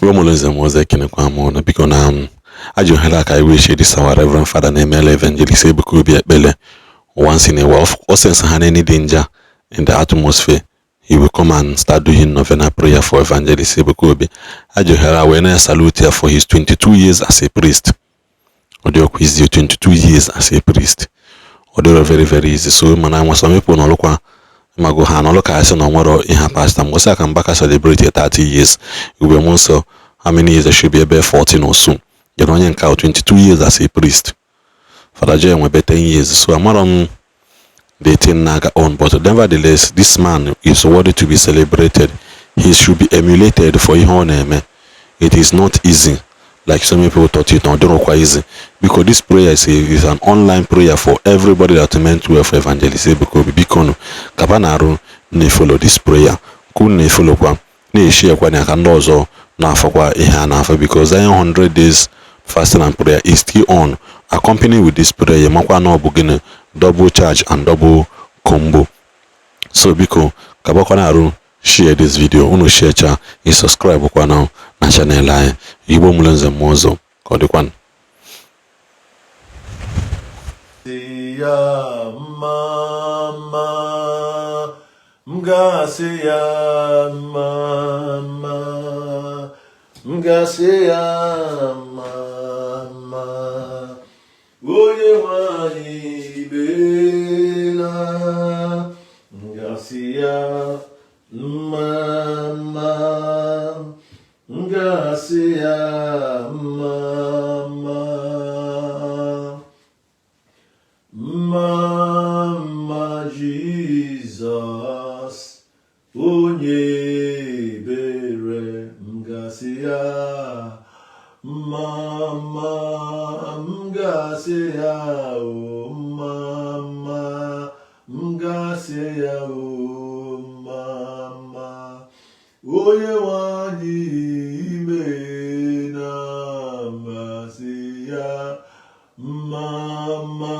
Igbo Mulizem was a kinekwa because I just had like I wish this our Reverend Father named Evangelist Ebuka Obi once in a while. Of course, since any danger in the atmosphere, he will come and start doing novena prayer for Evangelist Ebuka Obi. I just had a salute here for his 22 years as a priest. Odio quiz you 22 years as a priest. Odio very, very easy. So, man, I want some people no look. Mago no look at no more in her past time. I can back celebrate 30 years. You will also how many years I should be about 14 or so. You don't count 22 years as a priest. Father Jay will be 10 years. So I'm not on the thing naga on, but nevertheless, this man is worthy to be celebrated. He should be emulated for his own name. It is not easy. Like some people thought it not quite easy. Because this prayer is an online prayer for everybody that meant to for Evangelist Ebuka Obi. Because Kabanaru ne follow this prayer. Kun ne follow kwa ne share kwa ne kandozo na afakwa ihe na because 100 days fasting and prayer is still on. Accompanied with this prayer, makwa no bugine double charge and double combo. So because Kabanaru share this video, uno share cha, you subscribe kwa now na channel line Igbo Mulenze Mozo kodikwan. Ya mama mgase ya mama mgase ya mama oye wani bela mgase ya mama mgase ya mama Mama Jesus onye bere mgasi ya mama mgasi ya o mama mgasi ya o mama oye wani ime na mgasi ya mama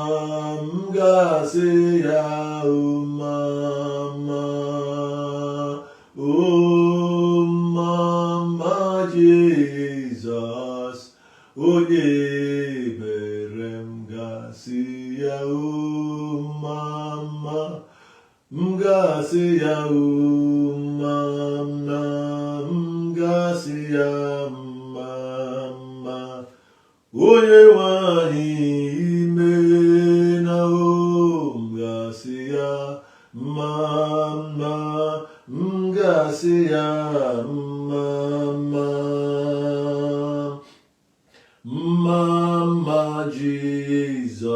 mgase ya mama oh mama Jesus onye bere mgase ya mama mgase ya mama mgase ya mama oye wani ime na mgasi ya mama mgasi ya mama mama Jesus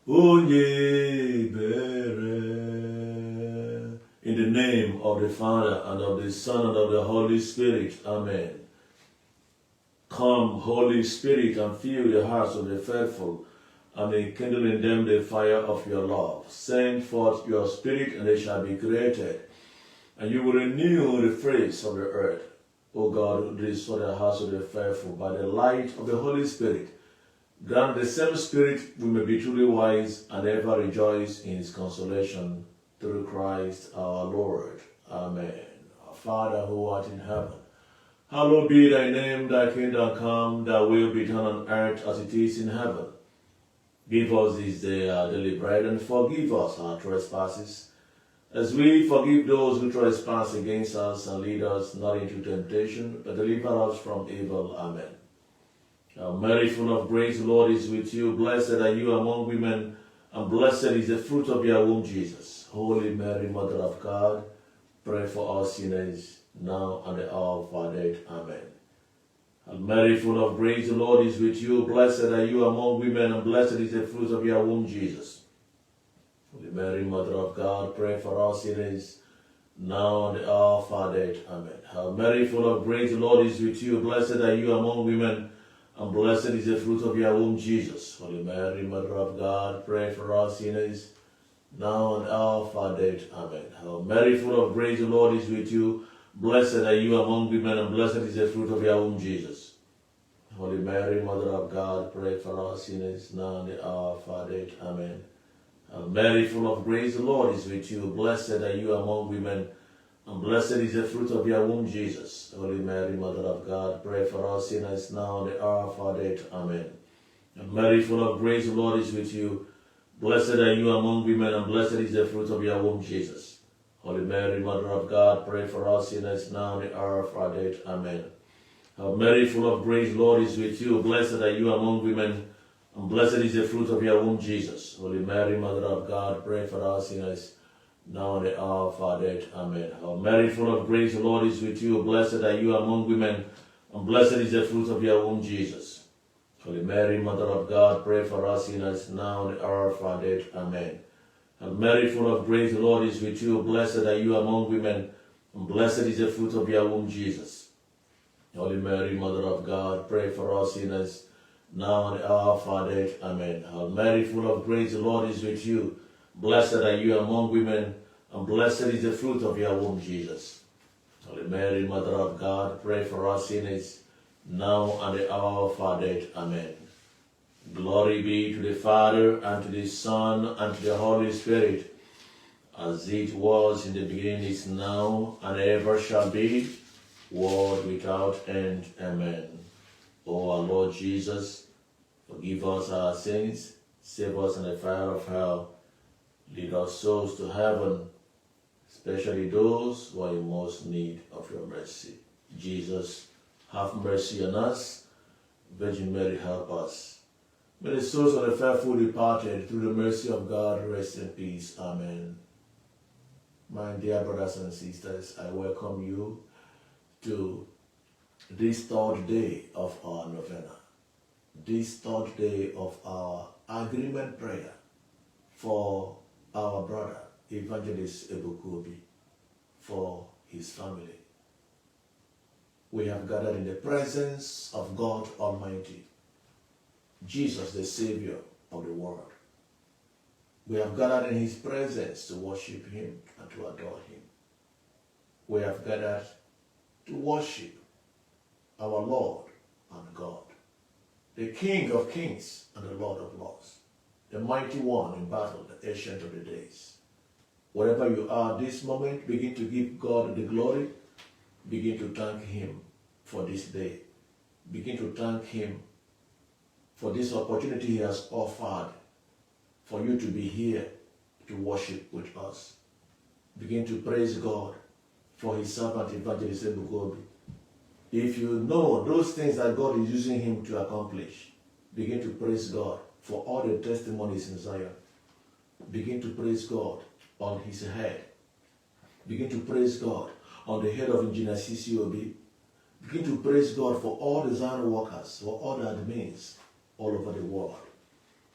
onye bere. In the name of the Father and of the Son and of the Holy Spirit, amen. Come, Holy Spirit, and fill the hearts of the faithful, and enkindle in them the fire of your love. Send forth your Spirit, and they shall be created, and you will renew the face of the earth. O God, restore the hearts of the faithful by the light of the Holy Spirit. Grant the same Spirit we may be truly wise and ever rejoice in his consolation through Christ our Lord. Amen. Our Father who art in heaven, hallowed be thy name, thy kingdom come, thy will be done on earth as it is in heaven. Give us this day our daily bread, and forgive us our trespasses, as we forgive those who trespass against us, and lead us not into temptation, but deliver us from evil. Amen. Now, Mary, full of grace, the Lord is with you. Blessed are you among women, and blessed is the fruit of your womb, Jesus. Holy Mary, Mother of God, pray for us sinners, now and at the hour of our death. Amen. And Mary, full of grace, the Lord is with you. Blessed are you among women, and blessed is the fruit of your womb, Jesus. Holy Mary, Mother of God, pray for us sinners, now and at the hour of our death. Amen. Hail Mary, full of grace, the Lord is with you. Blessed are you among women, and blessed is the fruit of your womb, Jesus. Holy Mary, Mother of God, pray for us sinners, now and at the hour of our death. Amen. Hail Mary, full of grace, the Lord is with you. Blessed are you among women, and blessed is the fruit of your womb, Jesus. Holy Mary, Mother of God, pray for us sinners, now and at the hour of our death. Amen. Hail Mary, full of grace, the Lord is with you. Blessed are you among women, and blessed is the fruit of your womb, Jesus. Holy Mary, Mother of God, pray for us sinners now and the hour of our death. Amen. And Mary, full of grace, the Lord is with you. Blessed are you among women, and blessed is the fruit of your womb, Jesus. Holy Mary, Mother of God, pray for us sinners now and the hour of our death. Amen. Hail Mary, full of grace, the Lord is with you. Blessed are you among women, and blessed is the fruit of your womb, Jesus. Holy Mary, Mother of God, pray for us sinners now and the hour of our death. Amen. Hail Mary, full of grace, the Lord is with you. Blessed are you among women, and blessed is the fruit of your womb, Jesus. Holy Mary, Mother of God, pray for us sinners now and the hour of our death. Amen. Hail Mary, full of grace, the Lord is with you. Blessed are you among women, and blessed is the fruit of your womb, Jesus. Holy Mary, Mother of God, pray for us sinners now and the hour of our death. Amen. Hail Mary, full of grace, the Lord is with you. Blessed are you among women, and blessed is the fruit of your womb, Jesus. Holy Mary, Mother of God, pray for us sinners, now and the hour of our death. Amen. Glory be to the Father, and to the Son, and to the Holy Spirit, as it was in the beginning, is now, and ever shall be, world without end. Amen. O our Lord Jesus, forgive us our sins, save us from the fire of hell, lead our souls to heaven, especially those who are in most need of your mercy. Jesus, have mercy on us. Virgin Mary, help us. May the souls of the faithful departed, through the mercy of God, rest in peace. Amen. My dear brothers and sisters, I welcome you to this third day of our novena, this third day of our agreement prayer for our brother, Evangelist Ebuka Obi, for his family. We have gathered in the presence of God Almighty, Jesus, the Savior of the world. We have gathered in his presence to worship him and to adore him. We have gathered to worship our Lord and God, the King of kings and the Lord of lords, the mighty one in battle, the ancient of the days. Wherever you are this moment, begin to give God the glory. Begin to thank him for this day. Begin to thank him for this opportunity he has offered for you to be here to worship with us. Begin to praise God for his servant Evangelist Ebuka Obi. If you know those things that God is using him to accomplish, begin to praise God for all the testimonies in Zion. Begin to praise God on his head. Begin to praise God on the head of Engineer C.C. Obi. Begin to praise God for all the Zion workers, for all the admins all over the world.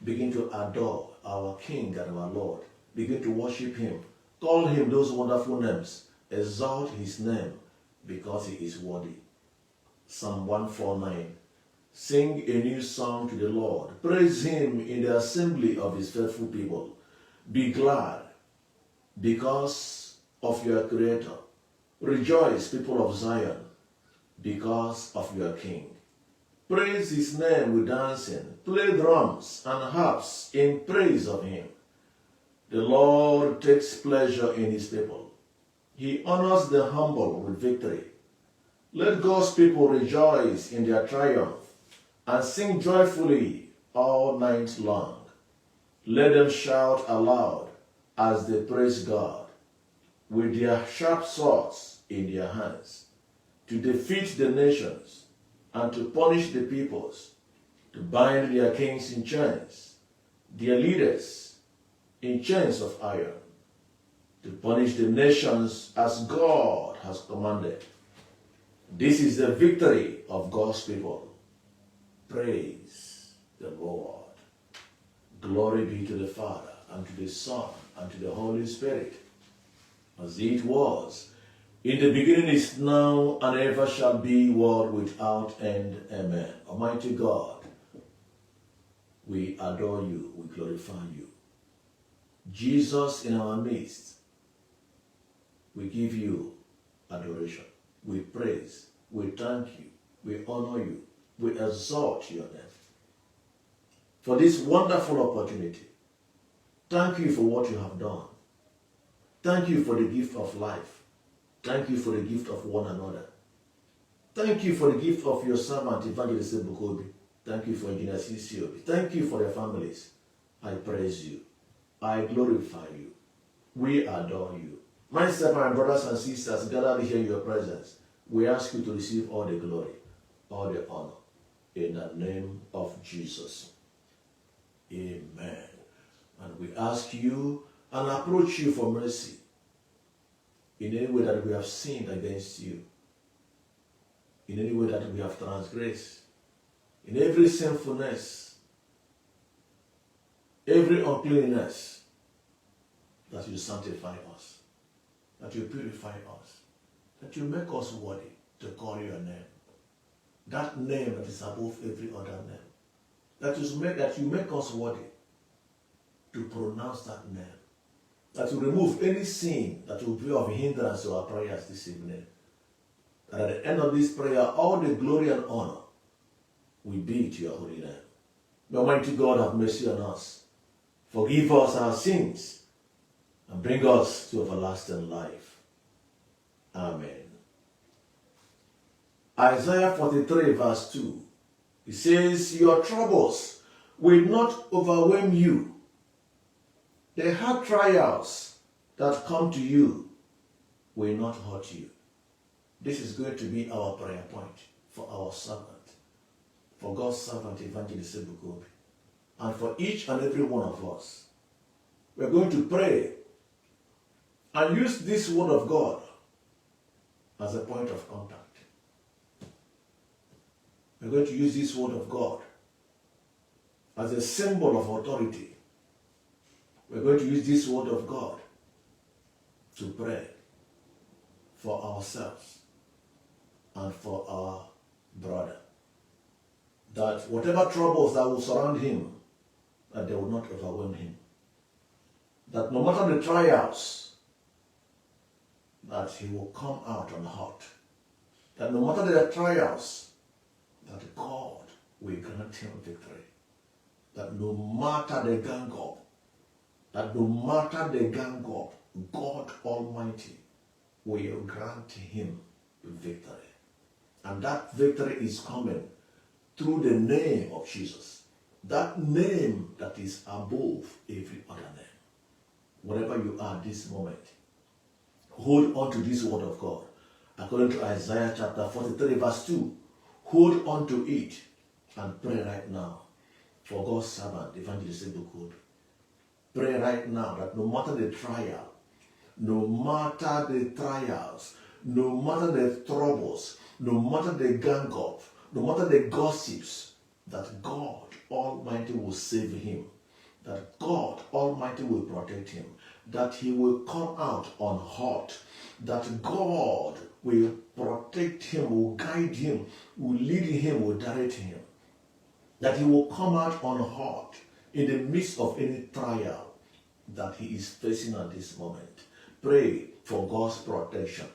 Begin to adore our King and our Lord. Begin to worship him. Call him those wonderful names. Exalt his name because he is worthy. Psalm 149. Sing a new song to the Lord. Praise him in the assembly of his faithful people. Be glad because of your Creator. Rejoice, people of Zion, because of your King. Praise his name with dancing. Play drums and harps in praise of him. The Lord takes pleasure in his people. He honors the humble with victory. Let God's people rejoice in their triumph and sing joyfully all night long. Let them shout aloud as they praise God with their sharp swords in their hands, to defeat the nations and to punish the peoples, to bind their kings in chains, their leaders in chains of iron, to punish the nations as God has commanded. This is the victory of God's people. Praise the Lord. Glory be to the Father, and to the Son, and to the Holy Spirit, as it was in the beginning, is now, and ever shall be, world without end. Amen. Almighty God, we adore you, we glorify you. Jesus in our midst, we give you adoration. We praise, we thank you, we honor you, we exalt your name for this wonderful opportunity. Thank you for what you have done. Thank you for the gift of life. Thank you for the gift of one another. Thank you for the gift of your servant, Evangelist Ebuka Obi. Thank you for Engineer Obi. Thank you for their families. I praise you. I glorify you. We adore you. Myself, my brothers and sisters gathered here in your presence, we ask you to receive all the glory, all the honor, in the name of Jesus. Amen. And we ask you and approach you for mercy in any way that we have sinned against you, in any way that we have transgressed, in every sinfulness, every uncleanness, that you sanctify us, that you purify us, that you make us worthy to call your name. That name that is above every other name. That you make us worthy to pronounce that name. That you remove any sin that will be of hindrance to our prayers this evening. That at the end of this prayer, all the glory and honor will be to your holy name. May Almighty God have mercy on us. Forgive us our sins and bring us to everlasting life. Amen. Isaiah 43 verse 2. It says, your troubles will not overwhelm you. The hard trials that come to you will not hurt you. This is going to be our prayer point for our servant, for God's servant, Evangelist Ebuka Obi, and for each and every one of us. We're going to pray and use this word of God as a point of contact. We're going to use this word of God as a symbol of authority. We're going to use this word of God to pray for ourselves and for our brother. That whatever troubles that will surround him, that they will not overwhelm him. That no matter the trials, that he will come out unhurt. That no matter the trials, that God will grant him victory. That no matter the gang up, God Almighty will grant him victory. And that victory is coming through the name of Jesus. That name that is above every other name. Wherever you are this moment, hold on to this word of God. According to Isaiah chapter 43 verse 2, hold on to it and pray right now for God's servant, Evangelist Ebuka Obi. Pray right now that no matter the trial, no matter the trials, no matter the troubles, no matter the gang up, no matter the gossips, that God Almighty will save him, that God Almighty will protect him, that he will come out unhurt, that God will protect him, will guide him, will lead him, will direct him, that he will come out unhurt in the midst of any trial that he is facing at this moment. Pray for God's protection.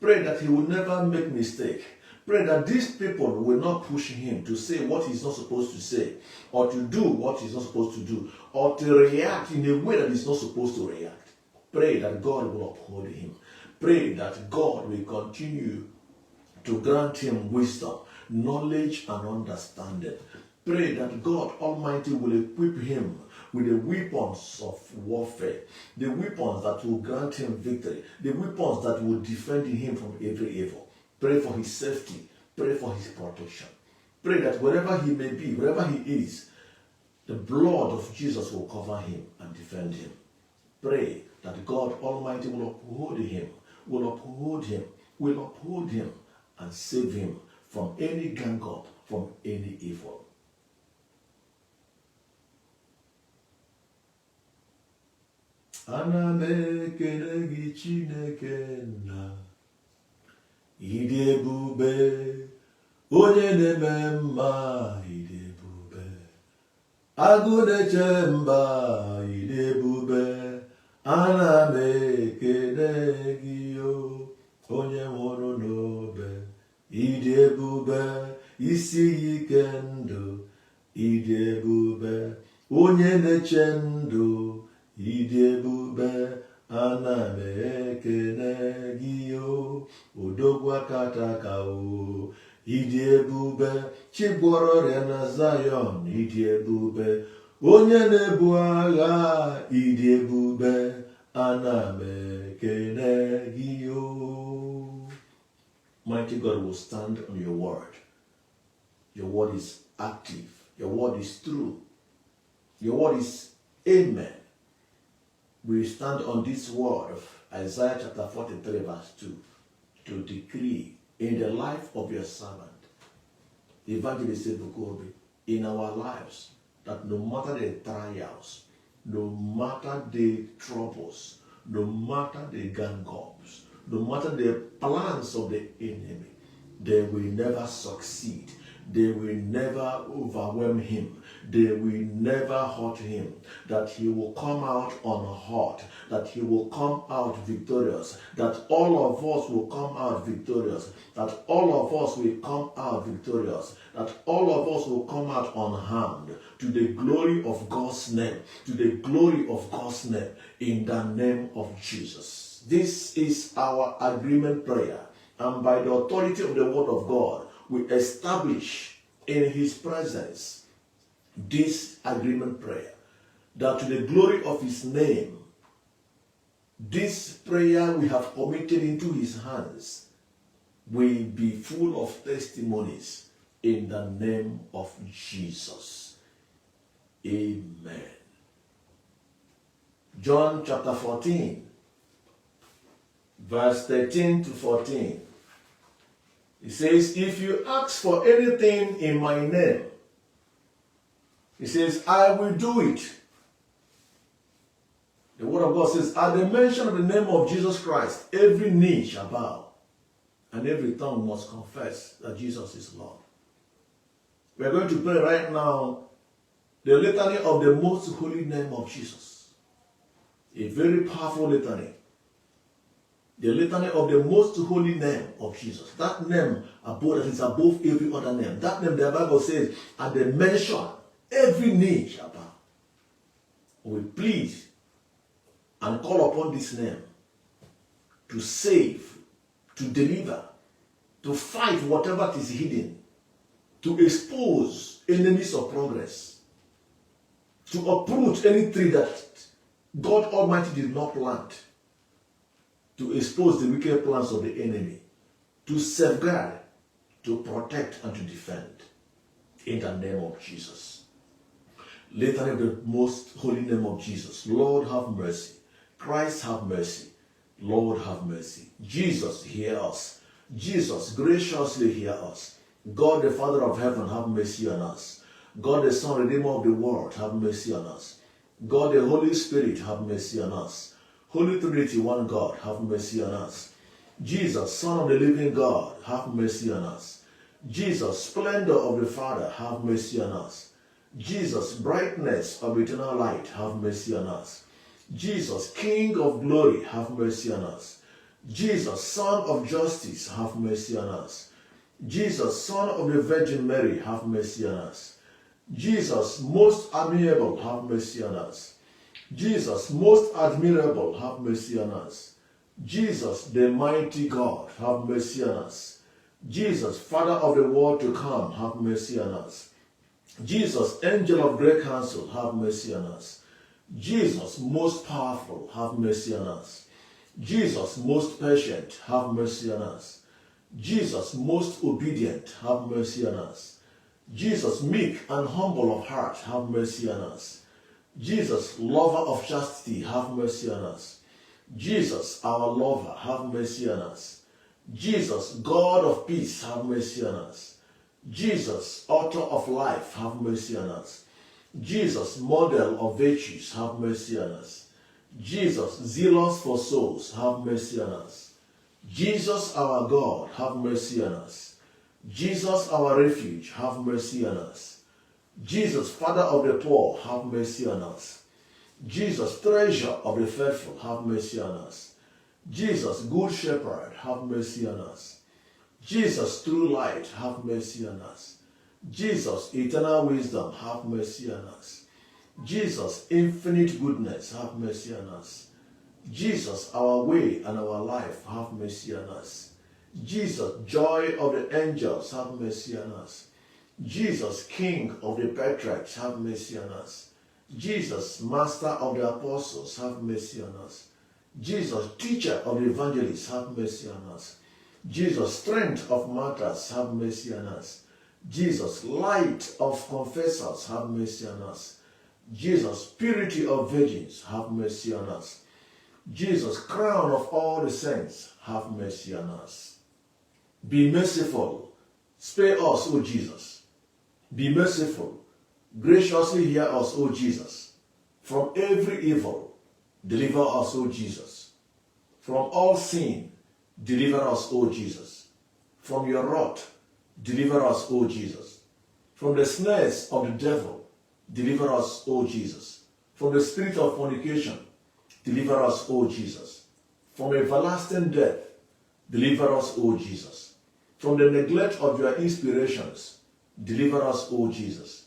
Pray that he will never make mistake. Pray that these people will not push him to say what he's not supposed to say, or to do what he's not supposed to do, or to react in a way that he's not supposed to react. Pray that God will uphold him. Pray that God will continue to grant him wisdom, knowledge, and understanding. Pray that God Almighty will equip him with the weapons of warfare, the weapons that will grant him victory, the weapons that will defend him from every evil. Pray for his safety. Pray for his protection. Pray that wherever he may be, wherever he is, the blood of Jesus will cover him and defend him. Pray that God Almighty will uphold him, and save him from any gang up, from any evil. Ana m ekele gị Chineke nna, ịdị ebube, onye na-eme mma, ịdị ebube, agụ na-eche mba, ịdị ebube, ana m ekele gị onye nwụrụ n'obe, ịdị ebube, isi ike ndụ, ịdị ebube, onye na-eche ndụ, ịdị ebube, ana m ekele gị odogwu akataka o. Ịdị ebube, Chigwọrọ ọrịa na Zion, ịdị ebube. Onye na-ebu agha, ịdị ebube, ana m ekele gị o. Mighty God will stand on your word. Your word is active. Your word is true. Your word is amen. We stand on this word of Isaiah chapter 43 verse 2 to decree in the life of your servant, Evangelist Ebuka Obi, in our lives, that no matter the trials, no matter the troubles, no matter the gang-ups, no matter the plans of the enemy, they will never succeed. They will never overwhelm him. They will never hurt him. That he will come out unhurt. That he will come out victorious. That all of us will come out victorious. That all of us will come out victorious. That all of us will come out unharmed. To the glory of God's name. To the glory of God's name. In the name of Jesus. This is our agreement prayer. And by the authority of the word of God, we establish in his presence this agreement prayer, that to the glory of his name, this prayer we have committed into his hands will be full of testimonies in the name of Jesus. Amen. John chapter 14, verse 13 to 14. He says, if you ask for anything in my name, he says, I will do it. The word of God says, at the mention of the name of Jesus Christ, every knee shall bow, and every tongue must confess that Jesus is Lord. We are going to pray right now the litany of the most holy name of Jesus. A very powerful litany. The litany of the most holy name of Jesus. That name that is above every other name. That name the Bible says, at the mention, every knee shall bow. We plead and call upon this name to save, to deliver, to fight whatever is hidden, to expose enemies of progress, to uproot any tree that God Almighty did not plant, to expose the wicked plans of the enemy, to safeguard, to protect, and to defend. In the name of Jesus. Litany of the most holy name of Jesus. Lord, have mercy. Christ, have mercy. Lord, have mercy. Jesus, hear us. Jesus, graciously hear us. God, the Father of heaven, have mercy on us. God, the Son, Redeemer of the world, have mercy on us. God, the Holy Spirit, have mercy on us. Holy Trinity, one God, have mercy on us. Jesus, Son of the living God, have mercy on us. Jesus, splendor of the Father, have mercy on us. Jesus, brightness of eternal light, have mercy on us. Jesus, King of glory, have mercy on us. Jesus, Son of justice, have mercy on us. Jesus, Son of the Virgin Mary, have mercy on us. Jesus, most amiable, have mercy on us. Jesus, most admirable, have mercy on us. Jesus, the mighty God, have mercy on us. Jesus, Father of the world to come, have mercy on us. Jesus, Angel of great counsel, have mercy on us. Jesus, most powerful, have mercy on us. Jesus, most patient, have mercy on us. Jesus, most obedient, have mercy on us. Jesus, meek and humble of heart, have mercy on us. Jesus, lover of chastity, have mercy on us. Jesus, our lover, have mercy on us. Jesus, God of peace, have mercy on us. Jesus, author of life, have mercy on us. Jesus, model of virtues, have mercy on us. Jesus, zealous for souls, have mercy on us. Jesus, our God, have mercy on us. Jesus, our refuge, have mercy on us. Jesus, Father of the poor, have mercy on us. Jesus, treasure of the faithful, have mercy on us. Jesus, good shepherd, have mercy on us. Jesus, true light, have mercy on us. Jesus, eternal wisdom, have mercy on us. Jesus, infinite goodness, have mercy on us. Jesus, our way and our life, have mercy on us. Jesus, joy of the angels, have mercy on us. Jesus, King of the patriarchs, have mercy on us. Jesus, Master of the apostles, have mercy on us. Jesus, Teacher of the evangelists, have mercy on us. Jesus, Strength of martyrs, have mercy on us. Jesus, Light of confessors, have mercy on us. Jesus, Purity of virgins, have mercy on us. Jesus, Crown of all the saints, have mercy on us. Be merciful. Spare us, O Jesus. Be merciful. Graciously hear us, O Jesus. From every evil, deliver us, O Jesus. From all sin, deliver us, O Jesus. From your wrath, deliver us, O Jesus. From the snares of the devil, deliver us, O Jesus. From the spirit of fornication, deliver us, O Jesus. From everlasting death, deliver us, O Jesus. From the neglect of your inspirations, deliver us, O Jesus.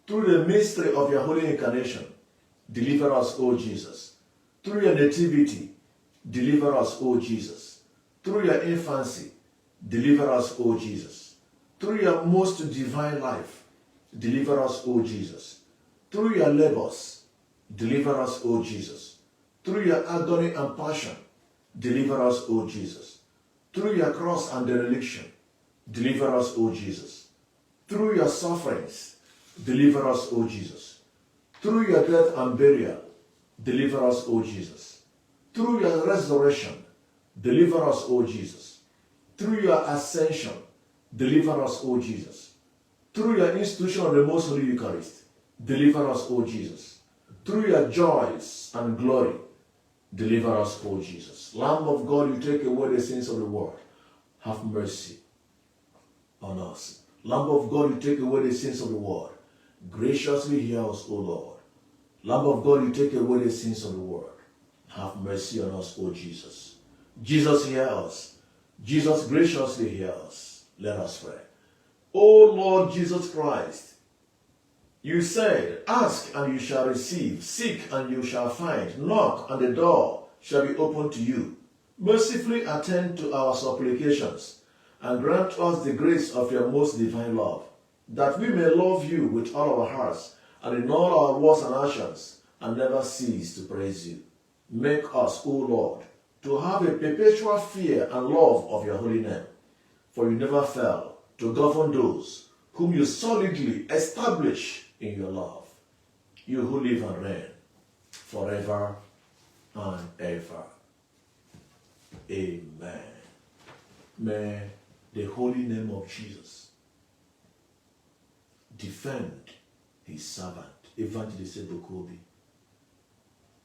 Through the mystery of your holy incarnation, deliver us, O Jesus. Through your nativity, deliver us, O Jesus. Through your infancy, deliver us, O Jesus. Through your most divine life, deliver us, O Jesus. Through your labors, deliver us, O Jesus. Through your agony and passion, deliver us, O Jesus. Through your cross and dereliction, deliver us, O Jesus. Through your sufferings, deliver us, O Jesus. Through your death and burial, deliver us, O Jesus. Through your resurrection, deliver us, O Jesus. Through your ascension, deliver us, O Jesus. Through your institution of the Most Holy Eucharist, deliver us, O Jesus. Through your joys and glory, deliver us, O Jesus. Lamb of God, you take away the sins of the world. Have mercy on us. Lamb of God, you take away the sins of the world. Graciously hear us, O Lord. Lamb of God, you take away the sins of the world. Have mercy on us, O Jesus. Jesus, hear us. Jesus, graciously hear us. Let us pray. O Lord Jesus Christ, you said, ask and you shall receive, seek and you shall find, knock and the door shall be opened to you. Mercifully attend to our supplications and grant us the grace of your most divine love, that we may love you with all our hearts and in all our words and actions, and never cease to praise you. Make us, O Lord, to have a perpetual fear and love of your holy name, for you never fail to govern those whom you solidly establish in your love. You who live and reign forever and ever. Amen. May the holy name of Jesus defend his servant, Evangelist Ebuka Obi.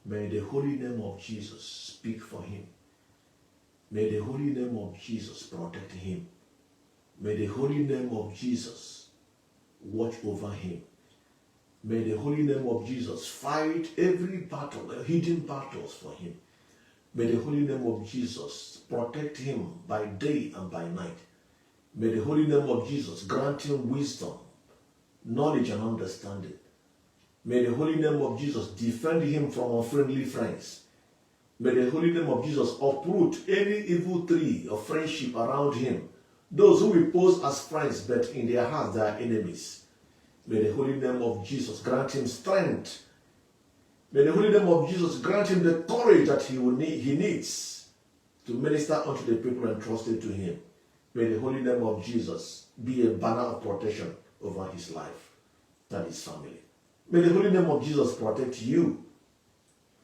May the holy name of Jesus speak for him. May the holy name of Jesus protect him. May the holy name of Jesus watch over him. May the holy name of Jesus fight every battle, hidden battles for him. May the holy name of Jesus protect him by day and by night. May the holy name of Jesus grant him wisdom, knowledge and understanding. May the holy name of Jesus defend him from unfriendly friends. May the holy name of Jesus uproot any evil tree of friendship around him, those who will pose as friends but in their hearts they are enemies. May the holy name of Jesus grant him strength. May the holy name of Jesus grant him the courage that he needs to minister unto the people entrusted to him. May the holy name of Jesus be a banner of protection over his life and his family. May the holy name of Jesus protect you,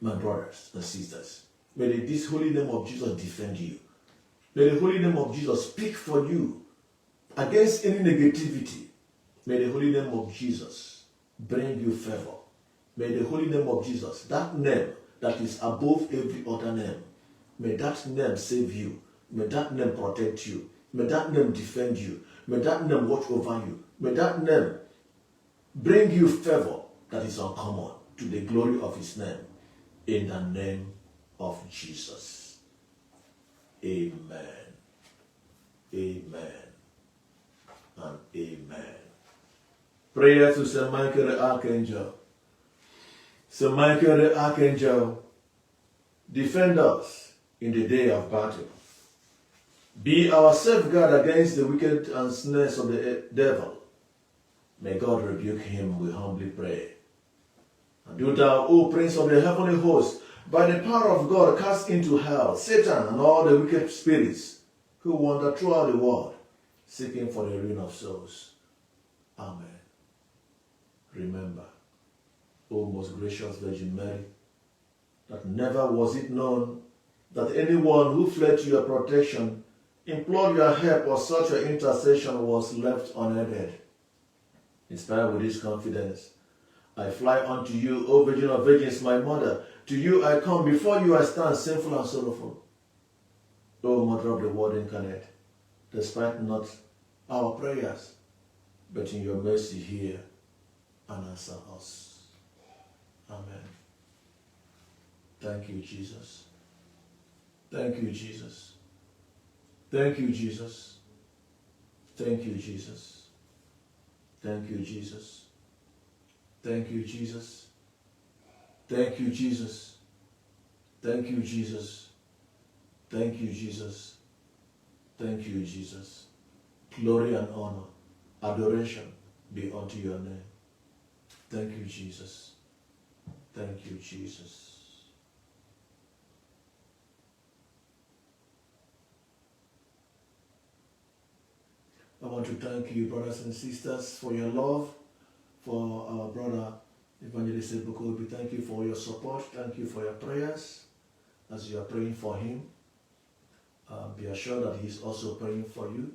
my brothers and sisters. May this holy name of Jesus defend you. May the holy name of Jesus speak for you against any negativity. May the holy name of Jesus bring you favor. May the holy name of Jesus, that name that is above every other name, may that name save you. May that name protect you. May that name defend you. May that name watch over you. May that name bring you favor that is uncommon to the glory of his name. In the name of Jesus. Amen. Amen. And amen. Prayer to Saint Michael the Archangel. Saint Michael the Archangel, Defend us in the day of battle. Be our safeguard against the wicked and snares of the devil. May God rebuke him, we humbly pray. And do thou, O Prince of the heavenly host, by the power of God, cast into hell Satan and all the wicked spirits who wander throughout the world, seeking for the ruin of souls. Amen. Remember, O most gracious Virgin Mary, that never was it known that anyone who fled to your protection, implored your help, or sought your intercession was left unaided. Inspired with this confidence, I fly unto you, O Virgin of Virgins, my mother. To you I come, before you I stand, sinful and sorrowful. O Mother of the Word incarnate, despite not our prayers, but in your mercy hear and answer us. Amen. Thank you, Jesus. Thank you, Jesus. Thank you, Jesus. Thank you, Jesus. Thank you, Jesus. Thank you, Jesus. Thank you, Jesus. Thank you, Jesus. Thank you, Jesus. Thank you, Jesus. Glory and honor, adoration be unto your name. Thank you, Jesus. Thank you, Jesus. I want to thank you, brothers and sisters, for your love for our brother Evangelist Ebuka Obi. Thank you for your support. Thank you for your prayers as you are praying for him. Be assured that he is also praying for you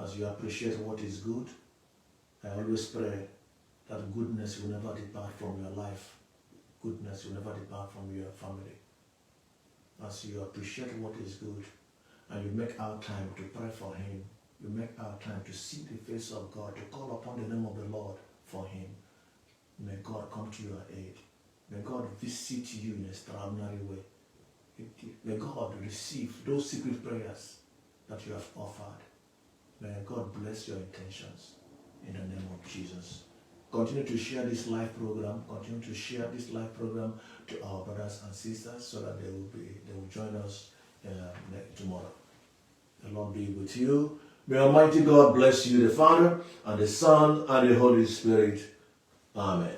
as you appreciate what is good. I always pray that goodness will never depart from your life. Goodness will never depart from your family. As you appreciate what is good and you make our time to pray for him, you make our time to seek the face of God, to call upon the name of the Lord for him. May God come to your aid. May God visit you in an extraordinary way. May God receive those secret prayers that you have offered. May God bless your intentions in the name of Jesus. Continue to share this live program. Continue to share this live program to our brothers and sisters so that they will join us tomorrow. The Lord be with you. May Almighty God bless you, the Father, and the Son, and the Holy Spirit. Amen.